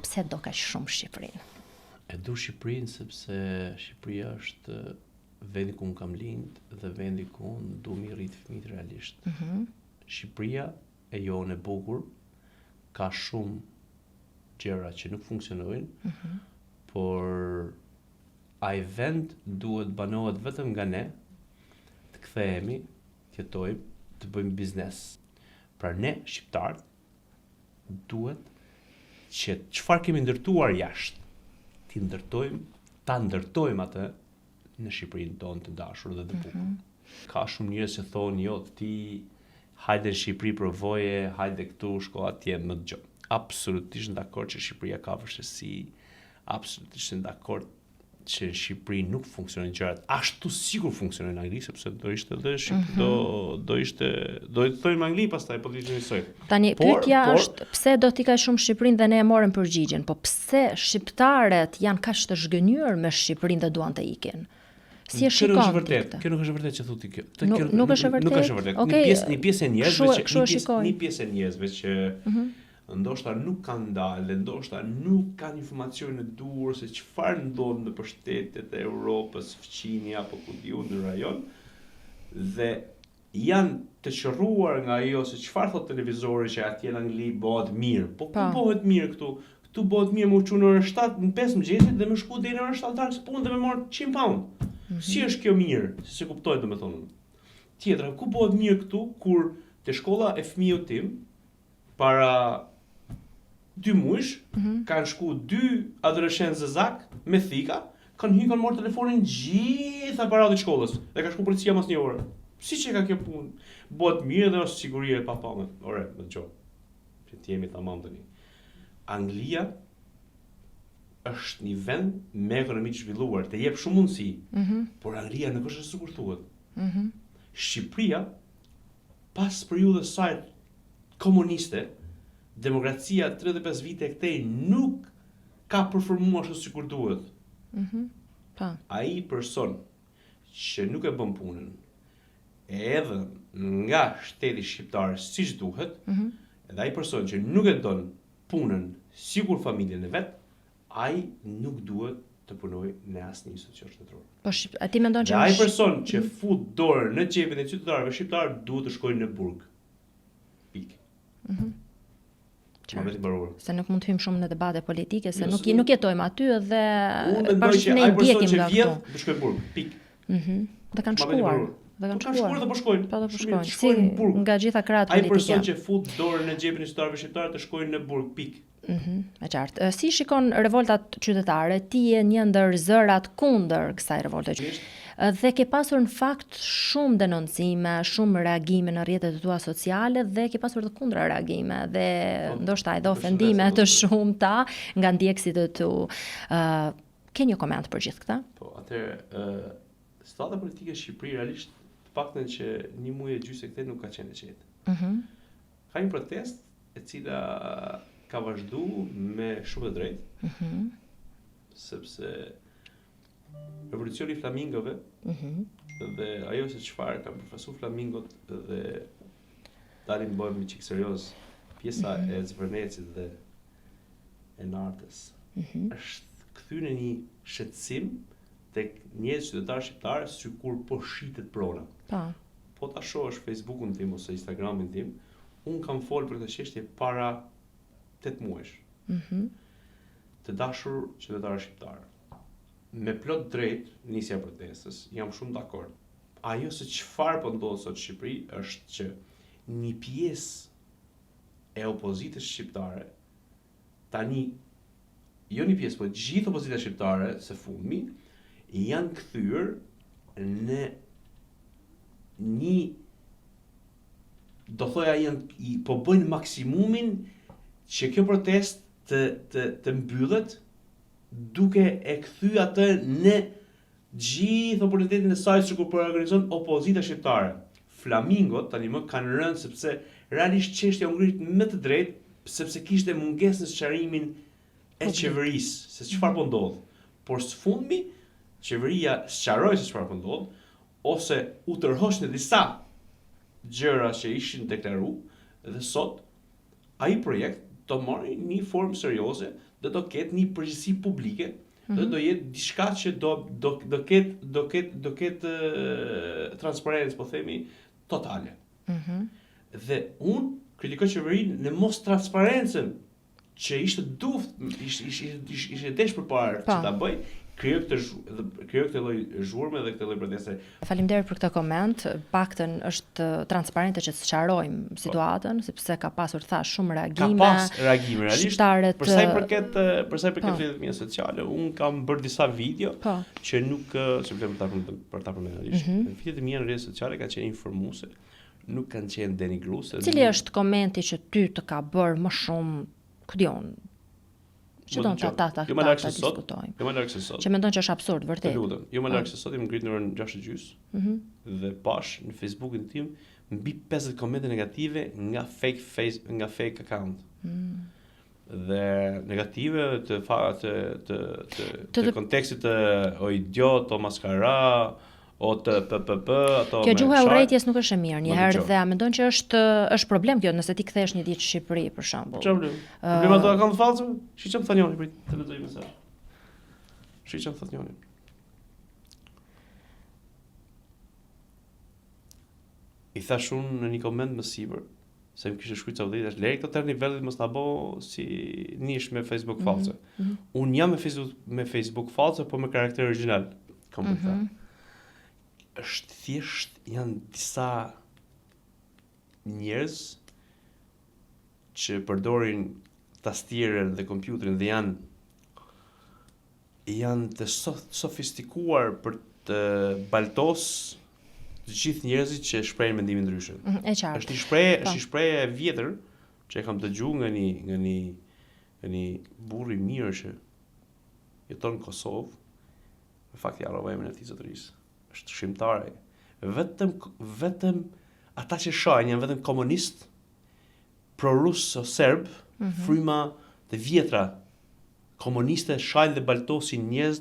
Pse do kaq shumë Shqipërinë? E du Shqipërinë sepse Shqipëria është vendi ku unë kam lind dhe vendi ku unë du mi rrit fëmijët realisht. Shqipëria e jonë e bukur ka shumë gjëra që nuk funksionojnë, por ai vend duhet banohet vetëm nga ne, të kthehemi, të jetojmë, të bëjmë biznes. Pra ne shqiptarët duhet që çfarë kemi ndërtuar jashtë, ta ndërtojmë atë në Shqipërinë tonë të dashur dhe të bukur. Ka shumë njerëz që thonë, jo, ti hajde në Shqipëri provoje, hajde këtu, shko atje më dëgjoj. Absolutisht dakord që Shqipëria ka vështirësi, absolutisht dakord që në Shqipëri nuk funksionojnë gjërat ashtu sikur funksionojnë në Angli, sepse do ishte dhe do të thojmë Angli pastaj po të njësoj. Tani pyetja është pse do t'i ka shumë Shqipërinë dhe ne e morëm përgjigjen, po pse shqiptarët janë kaq të zhgënjur me Shqipërinë dhe duan të ikin? Si e shikon ti këtë? Kjo nuk është vërtet që thotë kjo. Nuk është vërtet. Nuk është vërtet. Një pjesë e njerëzve që ndoshta nuk kanë dalë, ndoshta nuk kanë informacione të duhur se çfarë ndodh në shtetet e Europës, fqinja apo ku diun në rajon, dhe janë të qërruar nga ajo se çfarë thot televizori që atje në Angli bëhet mirë. Po ku bëhet mirë këtu? Këtu bëhet mirë më uçu në orën 7 në 5 mëngjesit dhe më shku deri në orën 7 darkës punë dhe më marr 100 pound. Si është kjo mirë? Si kuptoj domethënë. Tjetra, ku bëhet mirë këtu kur te shkolla e fëmijët tim para 2 muajsh kanë shku 2 adoleshentë zezak me thika, kanë hyrë marrë telefonin gjithë aparatit shkollës dhe ka shku policia mas një orë. Si që ka kjo punë? Bëhet mirë dhe është sigurie e papamet. Ore, më dëgjoj. Që ti jemi tamam tani. Anglia është një vend me ekonomi të zhvilluar, të jep shumë mundësi, por Anglia nuk është sikur thuhet. Shqipëria pas periudhës saj komuniste, demokracia 35 vite këtej nuk ka performuar ashtu sikur duhet. Ai person që nuk e bën punën, edhe nga shteti shqiptar siç duhet, edhe ai person që nuk e don punën sikur familjen e vet, ai nuk duhet të punojë në asnjë institucion shtetëror. Po a ti mendon që ai person që fut dorën në xhepin e qytetarëve shqiptar duhet të shkojë në burg. Pikë. Se nuk mund të hyjmë shumë në debate politike, se nuk jetojmë aty dhe bashkë ne ndjekim nga këto. Do shkojë burg, pikë. Dhe kanë shkuar. Dhe kanë shkuar dhe po shkojnë. Po shkojnë. Si nga gjitha krahët politike. Ai person që fut dorën në xhepin e qytetarëve shqiptar të shkojnë në burg, pikë. E qartë. Si shikon revoltat qytetare? Ti je një ndër zërat kundër kësaj revolte. Dhe ke pasur në fakt shumë denoncime, shumë reagime në rrjetet e tua sociale dhe ke pasur të kundra reagime dhe ndoshta edhe ofendime të shumta nga ndjekësit e tu. Ke një koment për gjithë këtë? Po, atëherë situata politike e Shqipërisë realisht të paktën që një muaj e gjysmë këtej nuk ka qenë e qetë. Ka një protestë e cila ka vazhdu me shumë të drejtë, sepse revolucioni flamingove dhe ajo se çfarë kanë përfaqësuar flamingot dhe dalin bëjmë çik serioz pjesa e Zvërnecit dhe e Nartës është kthyer në një shqetësim tek njerëz qytetarë shqiptarë sikur po shitet prona. Po ta shohësh Facebookun tim ose Instagramin tim, un kam folur për këtë çështje para 8 muajsh. Të dashur qytetarë shqiptarë. Me plot drejt nisja protestës, jam shumë dakord. Ajo se çfarë po ndodh sot në Shqipëri është që një pjesë e opozitës shqiptare, tani jo një pjesë, po gjithë opozita shqiptare së fundmi janë kthyer në një, do thoya po bëjnë maksimumin që kjo protestë të mbyllet duke e kthy atë në gjithë oportunitetin e saj sikur po organizon opozita shqiptare. Flamingot tani më kanë rënë sepse realisht çështja u ngrit më të drejtë sepse kishte mungesë në sqarimin e qeverisë se çfarë po ndodh. Por së fundmi qeveria sqaroi se çfarë po ndodh ose u tërhoq në disa gjëra që ishin deklaruar dhe sot ai projekt të marrë një formë serioze dhe do ketë një përgjegjësi publike dhe do jetë diçka që do ketë transparencë, po themi, totale. Dhe unë kritikoj qeverinë në mos transparencën që ishte ishte desh përpara që ta bëj, krijoj këtë lloj zhurmë dhe këtë lloj proteste. Faleminderit për këtë koment. Paktën është transparente që të sqarojmë situatën, sepse ka pasur shumë reagime. Ka pas reagime realisht. Për sa i përket rrjetet mia sociale, un kam bërë disa video që nuk se vlen për ta përmendur realisht. Videot e mia në rrjetet sociale kanë qenë informuese, nuk kanë qenë denigruese. Cili është komenti që ty të ka bërë më shumë, ku diun? Që do ta diskutojmë. Jo më larg se sot. Që mendon që është absurd, vërtet. Të lutem. Jo më larg se sot, jam ngrit në orën 6:30. Dhe pash në Facebookun tim mbi 50 komente negative nga fake account. Dhe negative të kontekstit të o idiot, o maskara, o të PPP, ato. Kjo gjuha e urrëties nuk është e mirë. Një herë dhe a mendon që është problem kjo nëse ti kthesh një ditë në Shqipëri për shembull? Problem. Problema ato kanë fallse? Shiçëm thanioni prit të lexoj mesazh. Shiçëm thanioni. I thash unë në një koment më sipër se më kishte shkruar çfarë është lej këtë nivellit mos ta bë si nish me Facebook false. Unë jam me Facebook false po me karakter origjinal. Është thjesht janë disa njerëz që përdorin tastierën dhe kompjuterin dhe janë të sofistikuar për të baltos të gjithë njerëzit që shprehin mendime ndryshe. E qartë. Është një shprehje e vjetër që e kam dëgjuar nga një burr i mirë që jeton në Kosovë. Në fakt ja harrova emrin e tij zotërisë. Është shqiptare. Vetëm ata që shohin janë vetëm komunist, pro-rus o serb, fryma të vjetra komuniste shajnë dhe baltosin njerëz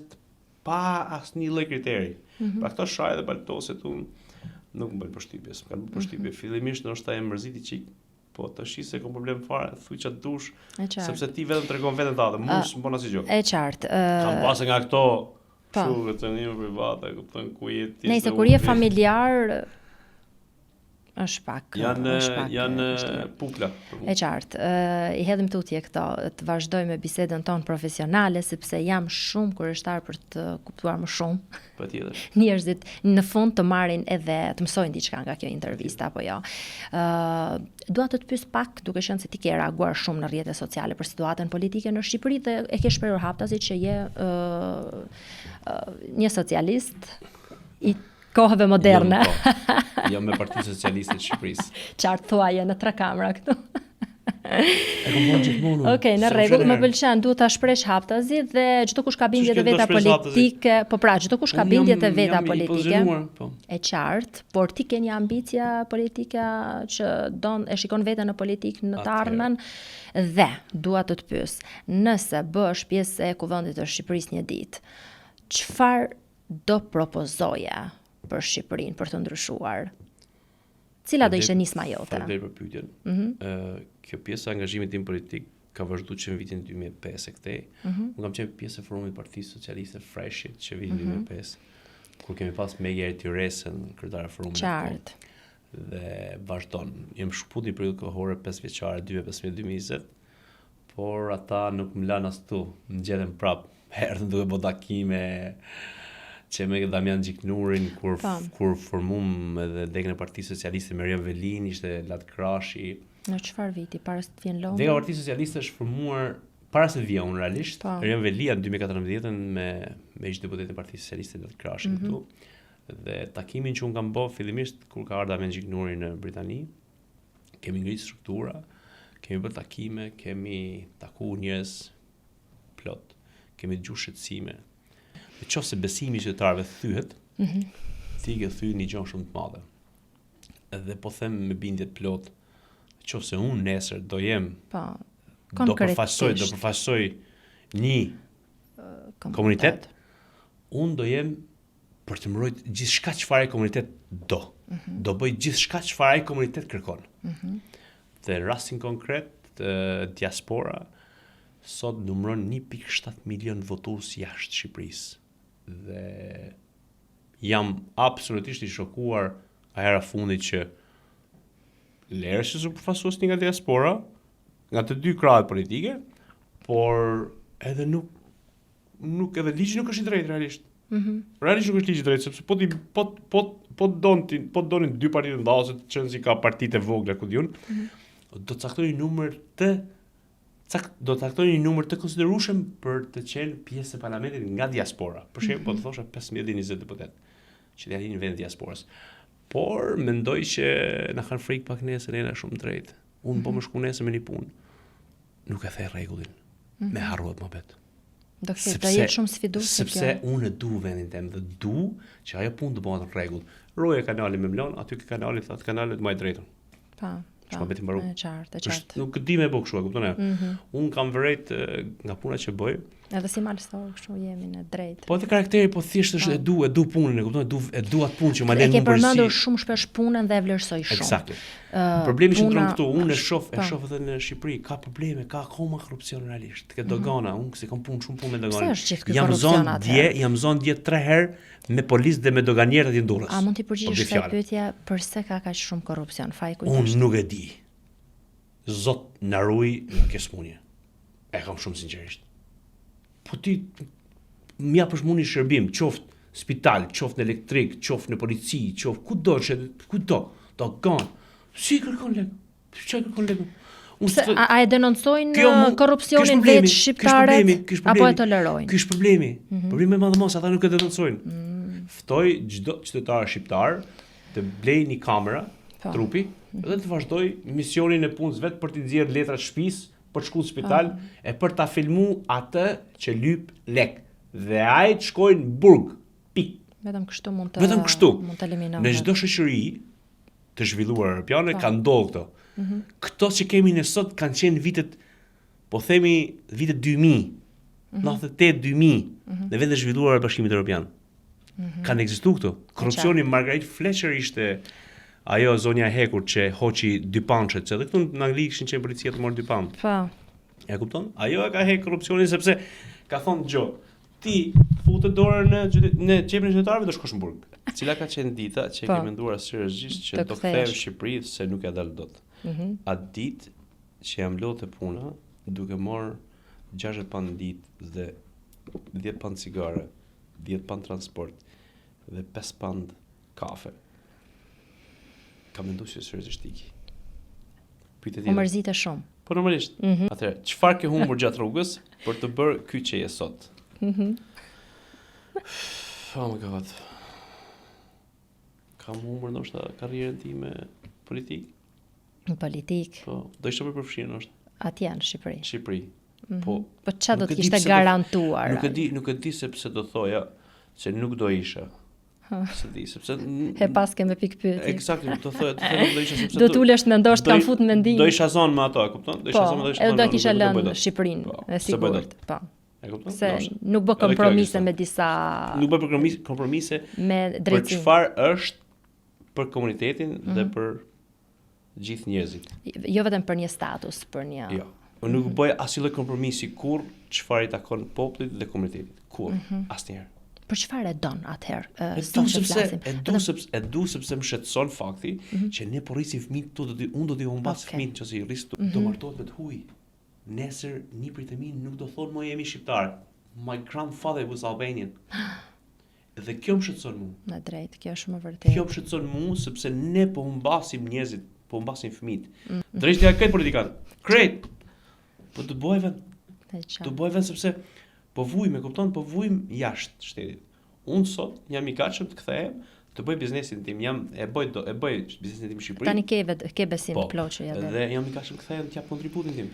pa asnjë lloj kriteri. Pra këto shajnë dhe baltoset nuk më bëjnë përshtypje, s'kan përshtypje. Fillimisht ndoshta e mërziti çik, po tash se kam problem fare, thuj çat dush, sepse ti vetëm tregon veten tënde, mos më bën asgjë gjë. E qartë. Kam pasur nga këto shumë të një private, kupton ku jeti. Nëse kur je familjar është pak. Janë pukla. E qartë. I hedhim tutje këto, të vazhdojmë me bisedën tonë profesionale sepse jam shumë kurioztar për të kuptuar më shumë. Patjetër. Njerëzit në fund të marrin edhe të mësojnë diçka nga kjo intervistë apo jo. Dua të pyes pak, duke qenë se ti ke reaguar shumë në rrjetet sociale për situatën politike në Shqipëri dhe e ke shprehur haptazi që je një socialist i kohëve moderne. Jo me Partinë Socialiste të Shqipërisë. Qartë thuaje në 3 kamera këtu. E kam bërë gjithmonë. Okej, në rregull, më pëlqen, duhet ta shpresh haptazi dhe çdo kush ka bindje të veta politike, po pra, çdo kush ka bindje të veta politike. E qartë, por ti ke një ambicia politike që e shikon veten në politikë në të ardhmen dhe dua të pyes, nëse bësh pjesë e Kuvendit të Shqipërisë një ditë, çfarë do propozoje për Shqipërinë për të ndryshuar? Cila do ishte nisma jote? Faleminderit për pyetjen. Kjo pjesë e angazhimit tim politik ka vazhduar që në vitin 2005 e këtej. Unë kam qenë pjesë e forumit të Partisë Socialiste Freshit që vitin 2005, kur kemi pas Megja Tyresën, kryetare e forumit. Qartë. Dhe vazhdon. Jem shkput një periudhë kohore 5 vjeçare 2015-2020, por ata nuk më lanë as tu, më gjetën prap. Erdhën duke bë takime që me Damian Gjiknurin kur formum edhe degën e Partisë Socialiste me Rian Velin, ishte Lat Krashi. Në çfarë viti para se të vjen Londra? Dega e Partisë Socialiste është formuar para se të vjen unë realisht. Rian Velia në 2014 me ish deputet e Partisë Socialiste Lat Krashi këtu. Dhe takimin që unë kam bërë fillimisht kur ka ardhur Damian Gjiknuri në Britani, kemi ngritur struktura, kemi bërë takime, kemi takuar njerëz plot, kemi dëgjuar shqetësime. Nëse besimi i qytetarëve thyhet, ti ke thyer një gjë shumë të madhe. Edhe po them me bindje të plot, nëse unë nesër do jem do përfaqësoj një komunitet, unë do jem për të mbrojtur gjithçka çfarë komunitet do. Do bëj gjithçka çfarë komunitet kërkon. Dhe në rastin konkret, diaspora sot numëron 1.7 milion votues jashtë Shqipërisë. Dhe jam absolutisht I shokuar a hera fundit që Lerësi është përfaqësues nga diaspora, nga të dy krahët politike, por edhe nuk edhe ligji nuk është I drejtë realisht. Realisht nuk është ligji I drejtë, sepse po donin dy partitë ndase të qenë si ka partitë e vogla ku diun, do të caktojnë një numër të konsiderueshëm për të qenë pjesë e parlamentit nga diaspora. Për shembull, po të thosha 15-20 deputet që të jalinë në vend diasporës. Por mendoj që na kanë frikë pak nesër jena shumë drejt. Unë po më shku nesër me një punë. Nuk e the rregullin. Me harruat mëbet. Do të jetë shumë sfiduese sepse unë du vendin tim dhe du që ajo punë të bëhet në rregull. Roje kanali me mlon, aty ke kanali thotë kanalet më drejtën. Pa. Shko beti mbaru. Qartë. Nuk di me bëj kështu, e kupton e? Unë kam vërejt nga puna që bëj. Edhe si malstor kështu jemi në drejt. Po te karakteri po thjesht është e du punën, e kupton, e du atë punë që ma lën më përsi. E ke përmendur shumë shpesh punën dhe e vlerësoj shumë. Eksakt. Problemi që ndron këtu, unë e shoh edhe në Shqipëri, ka probleme, ka akoma korrupsion realisht. Ke dogana, unë si kam punë shumë punë me dogana. Jam zonë dje 3 herë me policë dhe me doganierët I Durrës. A mund t'i përgjigjesh kësaj pyetje pse ka kaq shumë korrupsion? Unë nuk e di. Zot na ruaj nga kjo smundje. E kam shumë sinqerisht. Po ti mja për shmuni shërbim, qoftë spital, qoftë në elektrik, qoftë në polici, qoftë kudo, do ganë. Si kërkon lekë? Çfarë kërkon lekë? A e denoncojnë korrupsionin vetë shqiptarët apo e tolerojnë? Ky është problemi. Problemi më madh ata nuk e denoncojnë. Ftoj çdo qytetar shqiptar të blejë një kamera, trupi, dhe të vazhdoj misionin e punës vetë për t'i nxjerrë letrat shtëpisë, për të shkuar në spital e për ta filmu atë që lyp lek. Dhe ai të shkojnë në burg. Pik. Vetëm kështu mund të eliminojmë. Në çdo shoqëri të zhvilluar europiane ka ndodhur këto. Këto që kemi ne sot kanë qenë vitet, po themi vitet 2000, 98-2000, në vendet e zhvilluara të Bashkimit Evropian. Kanë ekzistuar këto. Korrupsioni Margaret Fletcher ishte ajo zonja e hekur që hoqi dy panchet, se edhe këtu në Angli kishin qenë policia të morë dy panç. Po. Ja kupton? Ajo e ka heq korrupsionin sepse ka thonë gjë. Ti futë dorën në xhepin e qytetarëve do shkosh në burg. Cila ka qenë dita që ke menduar seriozisht që do kthehem në Shqipëri se nuk e dal dot. Atë ditë që jam lodhur te puna, duke marr 60 pound ditë dhe 10 pound cigare, 10 pound transport dhe 5 pound kafe. Kam menduar se seriozisht iki. Pyetje tjetër. Mërzitë shumë. Po normalisht. Atëherë, çfarë ke humbur gjatë rrugës për të bërë ky që je sot? Oh my god. Kam humbur ndoshta karrierën time politik. Po, do ishte më përfshirë ndoshta. Atje në Shqipëri. Shqipëri. Po çfarë do të kishte garantuar? Nuk e di sepse do thoja se nuk do isha. Se di, sepse e pas kemë pikë pyetje. Eksakt, do thoya nuk do isha sepse do tulesh mendosh kam fut mendim. Do isha zonë me ato, e kupton? Do isha zonë me ato. Edhe do kisha lënë Shqipërinë, e sigurt. Po. E kupton? Se nuk bë kompromise me disa. Nuk bë kompromise me drejtësi. Për çfarë është për komunitetin dhe për gjithë njerëzit. Jo vetëm për një status, për një. Jo. Unë nuk bëj asnjë kompromisi kurrë çfarë I takon popullit dhe komunitetit. Kurrë, asnjëherë. Për çfarë e don atëherë? E du sepse më shqetëson fakti që ne po rrisim fëmijët këtu unë do t'i humbas fëmijët nëse I rris do martohet me të huaj. Nesër niprit e mi nuk do thonë më jemi shqiptar. My grandfather was Albanian. Dhe kjo më shqetëson mua. Në drejt, kjo është më vërtet. Kjo më shqetëson mua sepse ne po humbasim njerëzit, po humbasim fëmijët. Drejtja këtë politikan. Krejt. Po të bëjmë sepse po vujmë, kupton, po vujmë jashtë shtetit. Unë sot jam I gatshëm të kthehem, të bëj biznesin tim, e bëj biznesin tim në Shqipëri. Tani ke besim plot që ja bëj. Dhe jam I gatshëm të kthehem të jap kontributin tim.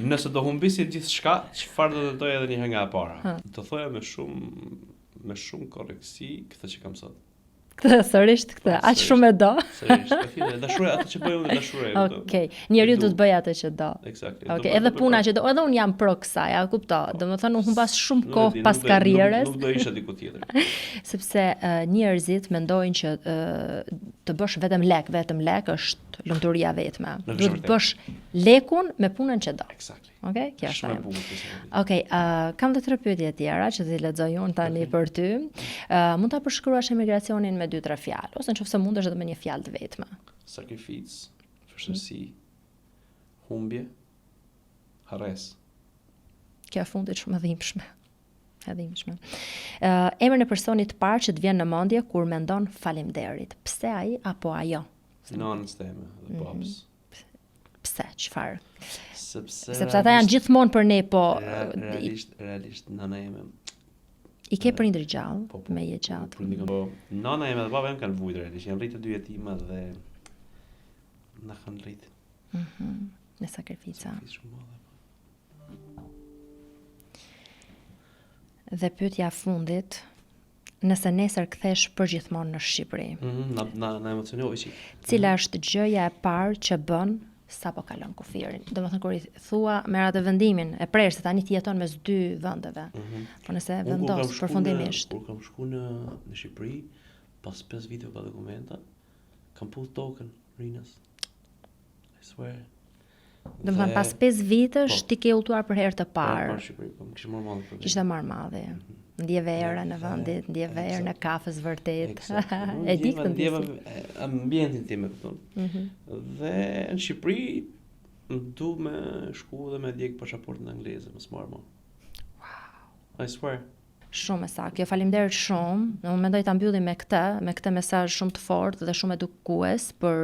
Nëse do humbisi gjithçka, çfarë do të thoya edhe një herë nga e para? Do thoya me shumë korrektësi këtë që kam sot. Sërish këtë, aq shumë e do. Sërish, dashuroj atë që bëj unë dashuroj. Okej, njeriu do të bëj atë që do. Eksakt. Okej, edhe puna që do, edhe unë jam pro kësaj, a kupto? Domethënë unë humbas shumë kohë pas karrierës. Nuk do isha diku tjetër. Sepse njerëzit mendojnë që të bësh vetëm lek është lumturia vetme. Duhet të bësh lekun me punën që do. Eksakt. Okej, kjo është ajo. Okej, kam të 3 pyetje tjera që t'i lexoj unë tani për ty. Mund ta përshkruash emigracionin me 2-3 fjalë, ose nëse mundesh edhe me një fjalë të vetme. Sakrificë, vështirësi, humbje, harres. Kjo e fundit shumë e dhimbshme. Emrin e personit të parë që të vjen në mendje kur mendon faleminderit. Pse ai apo ajo? Nënës teme dhe babës. Pse, çfarë? Sepse ata janë gjithmonë për ne, po realisht nëna ime. I ke prindër gjallë, me je gjatë. Nëna ime dhe baba ime kanë vujt realisht, janë rritë 2 jetima dhe na kanë rritë. Me sakrifica. Dhe pyetja fundit, nëse nesër kthesh përgjithmonë në Shqipëri. Na emocionoi çik. Cila është gjëja e parë që bën sapo kalon kufirin? Domethënë kur i thua merr atë vendimin, e prerë se tani ti jeton mes 2 vendeve. Po nëse vendos përfundimisht. Kur kam shku në Shqipëri, pas 5 vite pa dokumenta, kam pull tokën Rinas. I swear. Domethënë pas 5 vitesh ti ke udhëtuar për herë të parë. Po, Shqipëri, po kishte marrë madhe. Kishte marrë madhe. Ndje verën në vendit, ndje verën në kafës vërtet. E di këtë ndje. Ambientin tim e kupton. Dhe në Shqipëri du me shku dhe me djeg pasaportën angleze, mos marr më. Wow. I swear. Shumë e saktë. Faleminderit shumë. Unë mendoj ta mbyllim me këtë mesazh shumë të fortë dhe shumë edukues për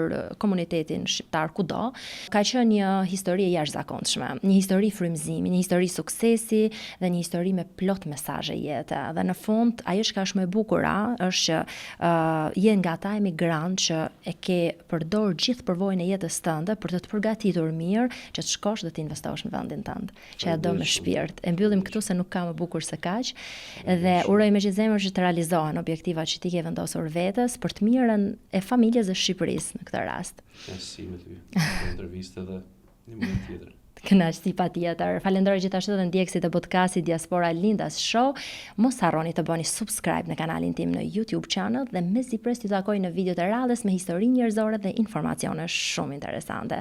komunitetin shqiptar kudo. Ka qenë një histori e jashtëzakonshme, një histori frymëzimi, një histori suksesi dhe një histori me plot mesazhe jete. Dhe në fund, ajo që ka shumë e bukur është që je nga ata emigrant që e ke përdor gjithë përvojën e jetës tënde për të përgatitur mirë që të shkosh dhe të investosh në vendin tënd, që e do me shpirt. E mbyllim këtu se nuk ka më bukur se kaq. Dhe uroj me gjithë zemër që të realizohen objektivat që ti ke vendosur vetes për të mirën e familjes dhe Shqipërisë në këtë rast. Kënaqësi me ty. Në intervistë dhe një moment tjetër. Kënaqësi patjetër. Falenderoj gjithashtu edhe ndjekësit e podcastit Diaspora Lindas Show. Mos harroni të bëni subscribe në kanalin tim në YouTube channel dhe mezi pres t'ju takoj në videot e radhës me histori njerëzore dhe informacione shumë interesante.